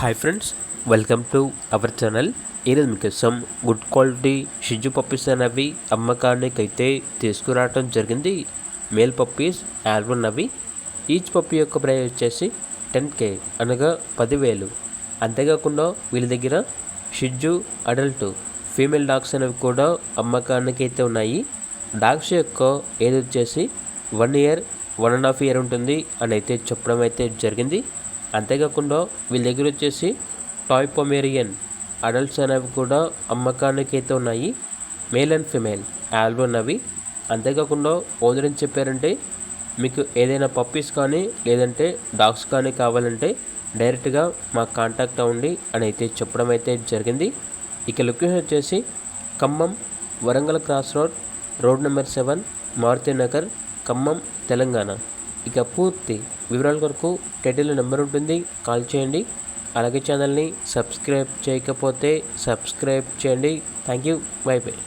Hi friends, welcome to our channel. ఈరోజు మీకోసం good quality షిజు puppies అనేవి అమ్మకానికి అయితే తీసుకురావడం జరిగింది. మేల్ పప్పీస్ ఆల్బన్ అవి. ఈచ్ పప్పీ యొక్క ప్రైస్ వచ్చేసి 10K అనగా 10,000. అంతేకాకుండా వీళ్ళ దగ్గర షిజు అడల్ట్ ఫీమేల్ డాగ్స్ అనేవి కూడా అమ్మకానికి అయితే ఉన్నాయి. డాగ్స్ యొక్క ఏజ్ వచ్చేసి 1 year 1.5 year ఉంటుంది అని అయితే చెప్పడం అయితే జరిగింది. అంతేకాకుండా వీళ్ళ దగ్గర వచ్చేసి టాయ్ పొమేరియన్ అడల్ట్స్ అనేవి కూడా అమ్మకానికి అయితే ఉన్నాయి. మేల్ అండ్ ఫిమేల్ ఆల్బన్ అవి. అంతేకాకుండా ఓనర్ ఏం చెప్పారంటే, మీకు ఏదైనా పప్పీస్ కానీ లేదంటే డాగ్స్ కానీ కావాలంటే డైరెక్ట్గా మాకు కాంటాక్ట్ అవ్వండి అని అయితే చెప్పడం అయితే జరిగింది. ఇక లొకేషన్ వచ్చేసి Khammam Warangal cross road number 7 Maruti Nagar, Khammam, Telangana. ఇక పూర్తి వివరాల కొరకు టైటిల్ నెంబర్ ఉంటుంది, కాల్ చేయండి. అలాగే ఛానల్ని సబ్స్క్రైబ్ చేయకపోతే సబ్స్క్రైబ్ చేయండి. Thank you. By by.